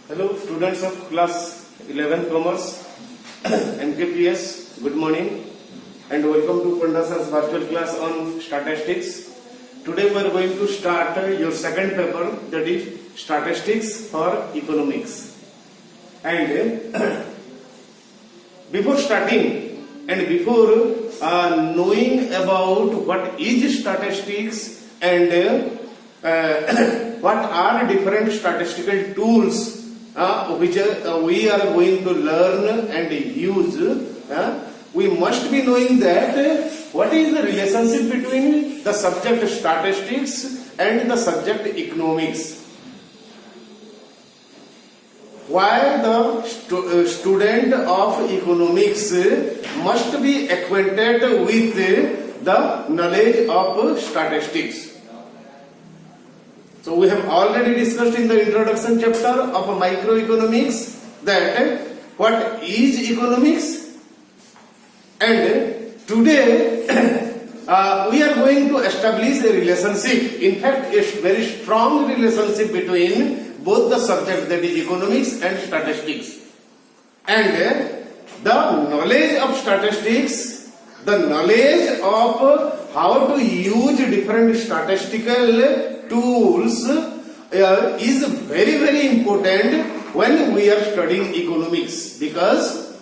Hello, students of class 11 Commerce, MKPS. Good morning and welcome to Panda Sir's virtual class on statistics. Today we are going to start your second paper, that is statistics for economics. And before starting and before knowing about what is statistics and what are different statistical tools which we are going to learn and use, we must be knowing that what is the relationship between the subject statistics and the subject economics. Why the student of economics must be acquainted with the knowledge of statistics. So we have already discussed in the introduction chapter of microeconomics that what is economics, and today we are going to establish a relationship, in fact a very strong relationship between both the subject, that is economics and statistics. And the knowledge of statistics, the knowledge of how to use different statistical tools is very, very important when we are studying economics, because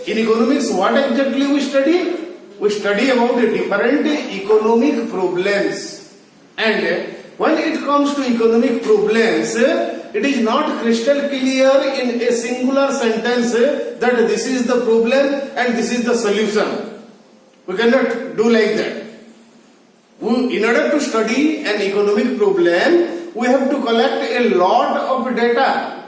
in economics what exactly we study? We study about the different economic problems, and when it comes to economic problems, it is not crystal clear in a singular sentence that this is the problem and this is the solution. We cannot do like that. In order to study an economic problem, we have to collect a lot of data,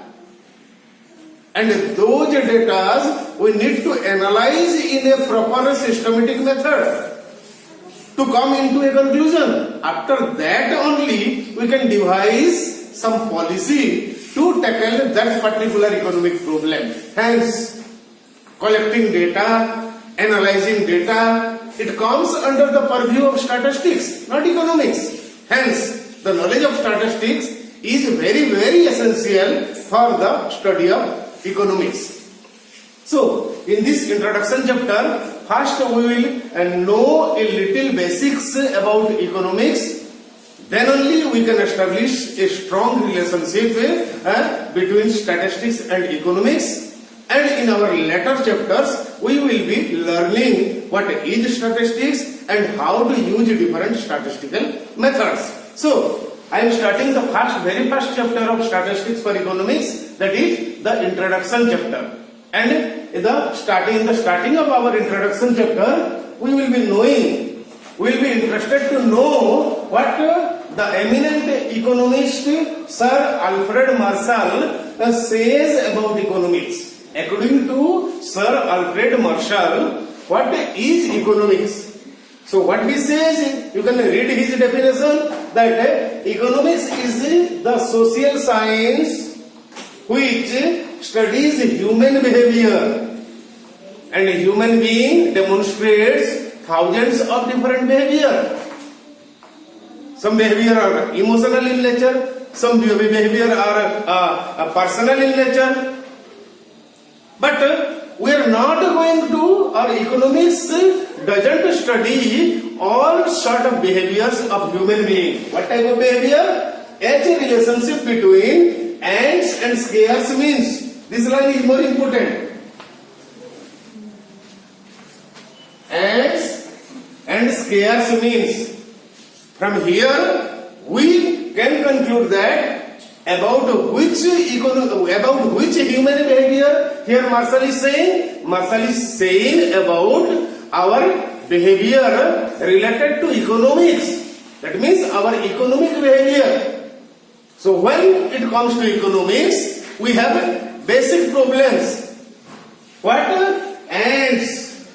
and those data we need to analyze in a proper systematic method to come into a conclusion. After that only we can devise some policy to tackle that particular economic problem. Hence, collecting data, analyzing data, it comes under the purview of statistics, not economics. Hence, the knowledge of statistics is very, very essential for the study of economics. So, in this introduction chapter, first we will know a little basics about economics. Then only we can establish a strong relationship between statistics and economics. And in our later chapters, we will be learning what is statistics and how to use different statistical methods. So, I am starting the very first chapter of statistics for economics, that is the introduction chapter. And in the starting of our introduction chapter, we will be interested to know what the eminent economist Sir Alfred Marshall says about economics. According to Sir Alfred Marshall, what is economics? So what he says, you can read his definition, that economics is the social science which studies human behavior, and a human being demonstrates thousands of different behavior. Some behavior are emotional in nature, some behavior are personal in nature. But we are not going to, or economics doesn't study all sort of behaviors of human being. What type of behavior? A relationship between ants and scarce means. This line is more important. Ants and scarce means. From here we can conclude that about which human behavior here Marshall is saying? Marshall is saying about our behavior related to economics. That means our economic behavior. So when it comes to economics, we have basic problems. What? Ants.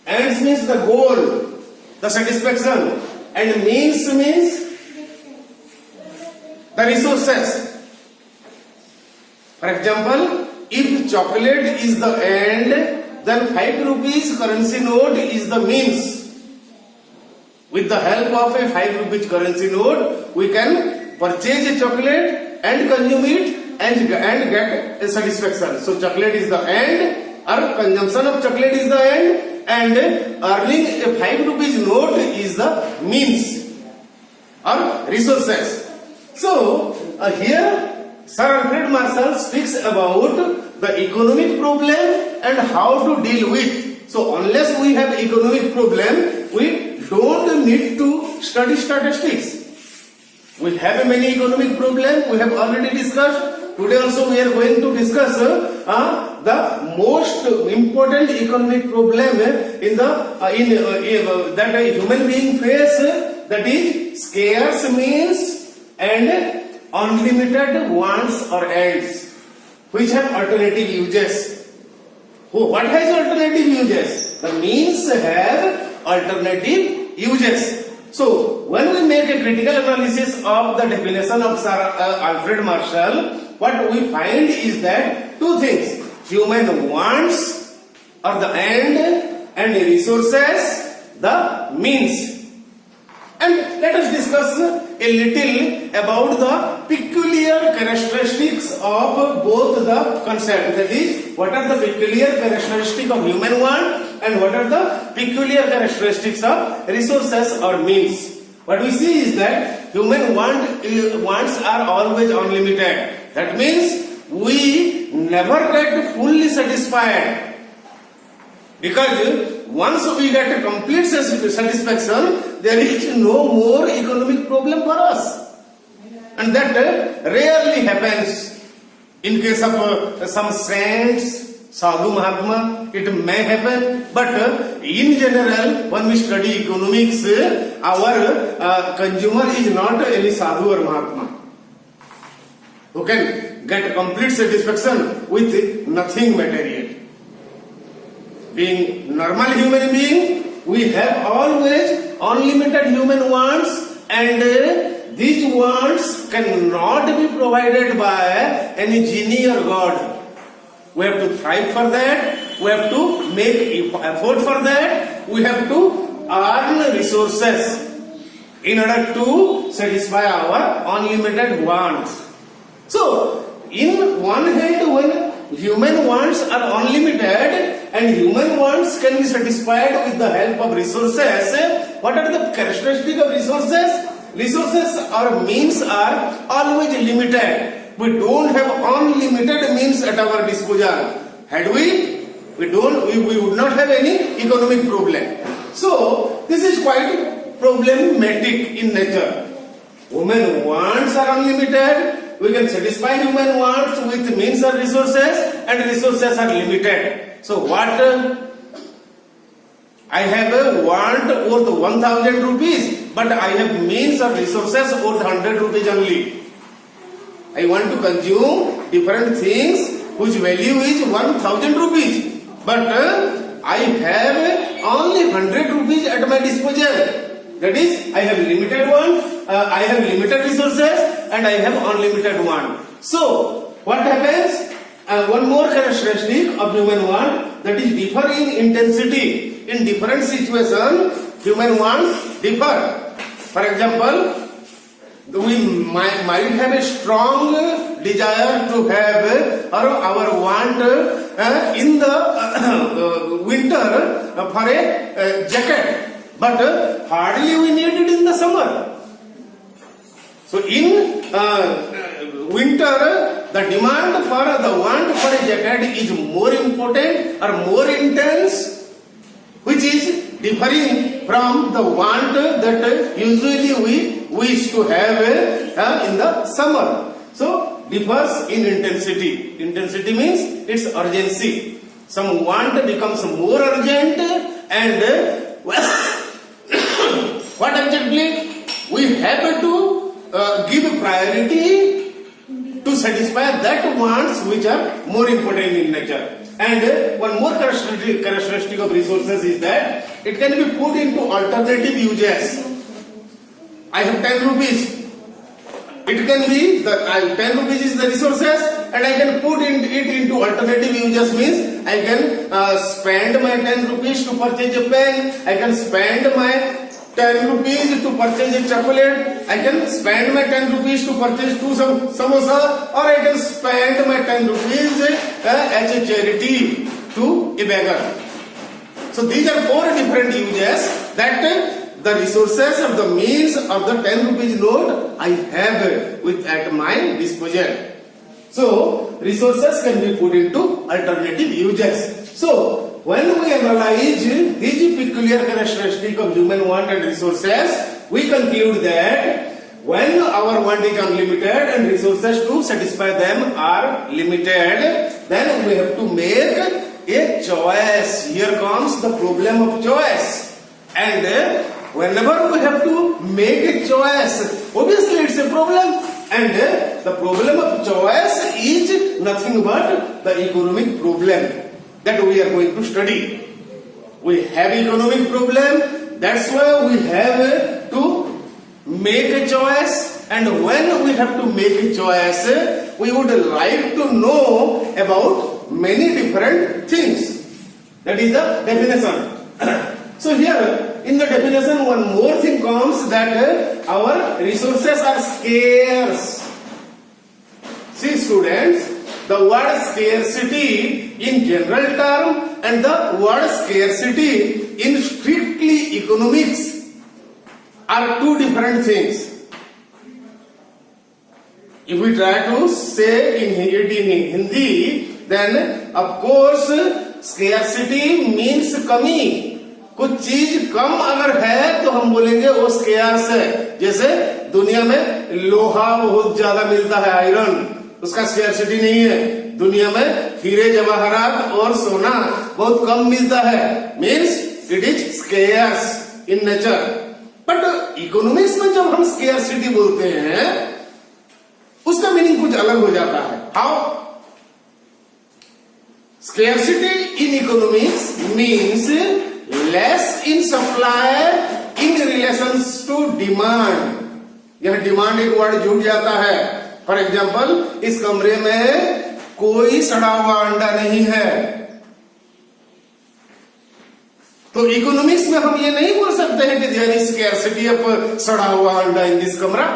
Ants means the goal, the satisfaction, and means the resources. For example, if chocolate is the end, then 5 rupees currency note is the means. With the help of a 5 rupees currency note, we can purchase a chocolate and consume it and get a satisfaction. So chocolate is the end, or consumption of chocolate is the end, and earning a 5 rupees note is the means or resources. So here Sir Alfred Marshall speaks about the economic problem and how to deal with. So unless we have economic problem, we don't need to study statistics. We have many economic problems. We have already discussed. Today also we are going to discuss the most important economic problem in the that a human being face, that is scarce means and unlimited wants or ends, which have alternative uses. What has alternative uses? The means have alternative uses. So, when we make a critical analysis of the definition of Sir Alfred Marshall, what we find is that two things: human wants or the end, and resources the means. And let us discuss a little about the peculiar characteristics of both the concepts. That is, what are the peculiar characteristics of human want and what are the peculiar characteristics of resources or means. What we see is that human wants are always unlimited. That means we never get fully satisfied, because once we get a complete satisfaction, there is no more economic problem for us. And that rarely happens. In case of some saints, sadhu mahatma, it may happen. But in general, when we study economics, our consumer is not any sadhu or mahatma who can get complete satisfaction with nothing material. Being normal human being, we have always unlimited human wants, and these wants cannot be provided by any genie or God. We have to thrive for that, we have to make effort for that, we have to earn resources in order to satisfy our unlimited wants. So, in one hand, when human wants are unlimited and human wants can be satisfied with the help of resources, what are the characteristics of resources? Resources or means are always limited. We don't have unlimited means at our disposal. Had we would not have any economic problem. So, this is quite problematic in nature. Human wants are unlimited. We can satisfy human wants with means or resources, and resources are limited. So what I have a want worth 1,000 rupees, but I have means or resources worth 100 rupees only. I want to consume different things whose value is 1,000 rupees, but I have only 100 rupees at my disposal. That is, I have limited want, I have limited resources, and I have unlimited want. So, what happens? One more characteristic of human want, that is differ in intensity. In different situations, human wants differ. For example, we might have a strong desire to have our want in the winter for a jacket. But hardly we need it in the summer. So in winter, the demand for the want for a jacket is more important or more intense, which is differing from the want that usually we wish to have in the summer. So differs in intensity. Intensity means its urgency. Some want becomes more urgent, and what exactly? We have to give priority to satisfy that wants which are more important in nature. And one more characteristic of resources is that it can be put into alternative uses. I have 10 rupees. It can be that 10 rupees is the resources, and I can put it into alternative uses. Means I can spend my 10 rupees to purchase a pen. I can spend my 10 rupees to purchase a chocolate. I can spend my 10 rupees to purchase two samosa, or I can spend my 10 rupees as a charity to a beggar. So these are four different uses that the resources of the means of the 10 rupees note I have at my disposal. So resources can be put into alternative uses. So when we analyze these peculiar characteristics of human want and resources, we conclude that when our want is unlimited and resources to satisfy them are limited, then we have to make a choice. Here comes the problem of choice. And whenever we have to make a choice, obviously it's a problem. And the problem of choice is nothing but the economic problem that we are going to study. We have economic problem, that's why we have to make a choice. And when we have to make a choice, we would like to know about many different things. That is the definition. So here in the definition one more thing comes, that our resources are scarce. See students, the word scarcity in general term and the word scarcity in strictly economics are two different things. If we try to say it in Hindi, then of course scarcity means कमी. कुछ चीज कम अगर है तो हम बोलेंगे वो scarce है. जैसे दुनिया में लोहा बहुत ज्यादा मिलता है, आयरन, उसका स्केर्सिटी नहीं है. दुनिया में हीरे जवाहरात और सोना बहुत कम मिलता है, means it is scarce in nature. But economics में जब हम स्केर्सिटी बोलते हैं उसका मीनिंग कुछ अलग हो जाता है. How? Scarcity in economics means less in supply in relations to demand. यह डिमांड एक वर्ड जुड़ जाता है. फॉर एग्जाम्पल, इस कमरे में कोई सड़ा हुआ अंडा नहीं है, तो इकोनॉमिक्स में हम ये नहीं बोल सकते हैं कि देयर इज स्कैर्सिटी ऑफ सड़ा हुआ अंडा इन दिस कमरा.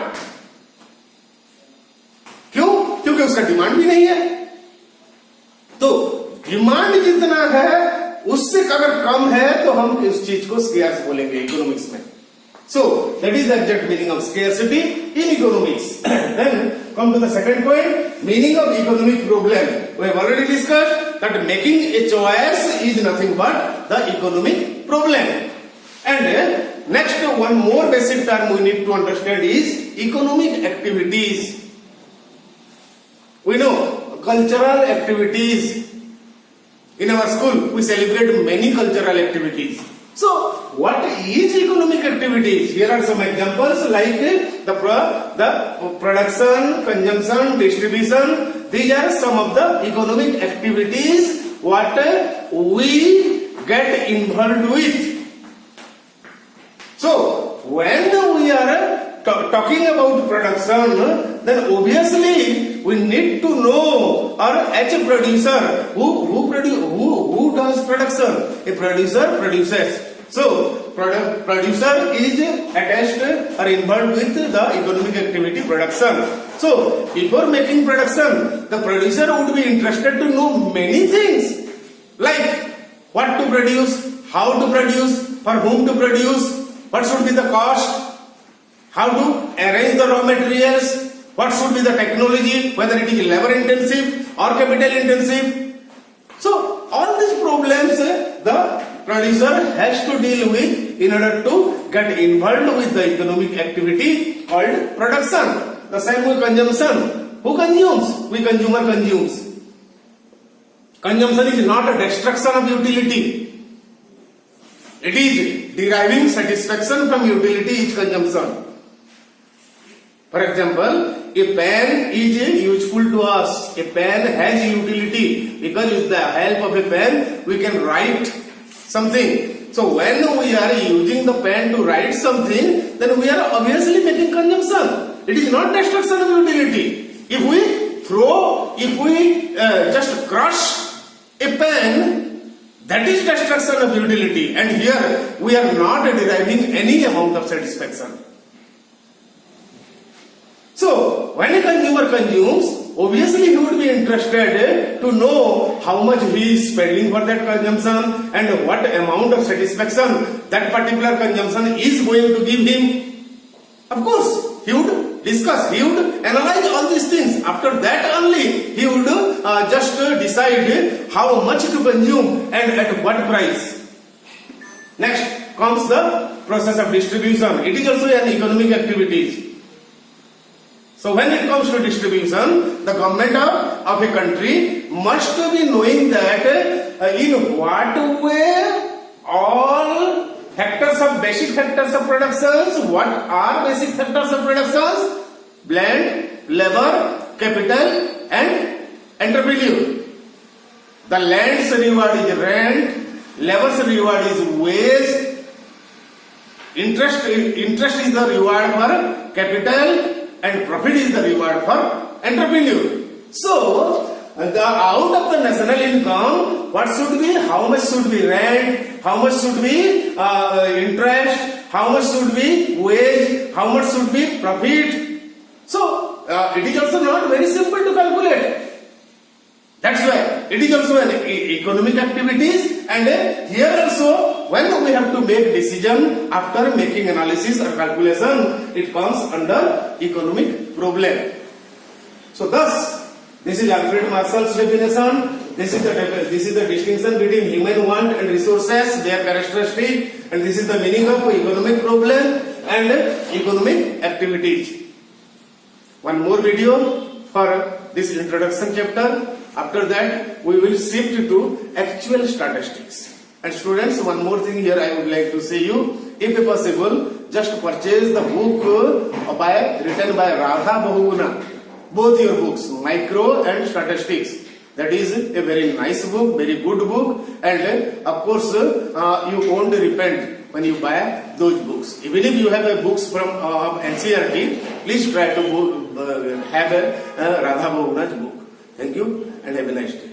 क्यों? क्योंकि उसका डिमांड भी नहीं है. तो डिमांड जितना है उससे अगर कम है तो हम उस चीज को स्केर्स बोलेंगे इकोनॉमिक्स में. So that is the exact meaning of scarcity in economics. Then come to the second point, meaning of economic problem. We have already discussed that making a choice is nothing but the economic problem. And next one more basic term we need to understand is economic activities. We know cultural activities. In our school, we celebrate many cultural activities. So, what is economic activities? Here are some examples like the production, consumption, distribution. These are some of the economic activities what we get involved with. So, when we are talking about production, then obviously we need to know, or as a producer, who does production? A producer produces. So producer is attached or involved with the economic activity production. So before making production, the producer would be interested to know many things, like what to produce, how to produce, for whom to produce, what should be the cost, how to arrange the raw materials, what should be the technology, whether it is labor intensive or capital intensive. So all these problems the producer has to deal with in order to get involved with the economic activity called production. The same with consumption. Who consumes? We consumer consumes. Consumption is not a destruction of utility. It is deriving satisfaction from utility is consumption. For example, a pen is useful to us. A pen has utility because with the help of a pen we can write something. So when we are using the pen to write something, then we are obviously making consumption. It is not destruction of utility. If we just crush a pen, That is destruction of utility, and here we are not deriving any amount of satisfaction. So, when a consumer consumes, obviously he would be interested to know how much he is spending for that consumption and what amount of satisfaction that particular consumption is going to give him. Of course, he would discuss, he would analyze all these things. After that only, he would just decide how much to consume and at what price. Next comes the process of distribution. It is also an economic activity. So when it comes to distribution, the government of a country must be knowing that in what way all factors of basic factors of productions. What are basic factors of productions? Land, labor, capital and entrepreneur. The land's reward is rent, labor's reward is wage, interest is the reward for capital, and profit is the reward for entrepreneur. So, out of the national income, what should be? How much should be rent? How much should be interest? How much should be wage? How much should be profit? So, it is also not very simple to calculate. That's why it is also an economic activities, and here also when we have to make decision after making analysis or calculation, it comes under economic problem. So thus, this is Alfred Marshall's definition. This is the distinction between human want and resources, their characteristic, and this is the meaning of economic problem and economic activities. One more video for this introduction chapter. After that, we will shift to actual statistics. And students, one more thing here I would like to say you, if possible, just purchase the book written by Radha Bahuguna. Both your books, Micro and Statistics. That is a very nice book, very good book, and of course, you won't repent when you buy those books. Even if you have books from NCERT, please try to have a Radha Bahuguna's book. Thank you and have a nice day.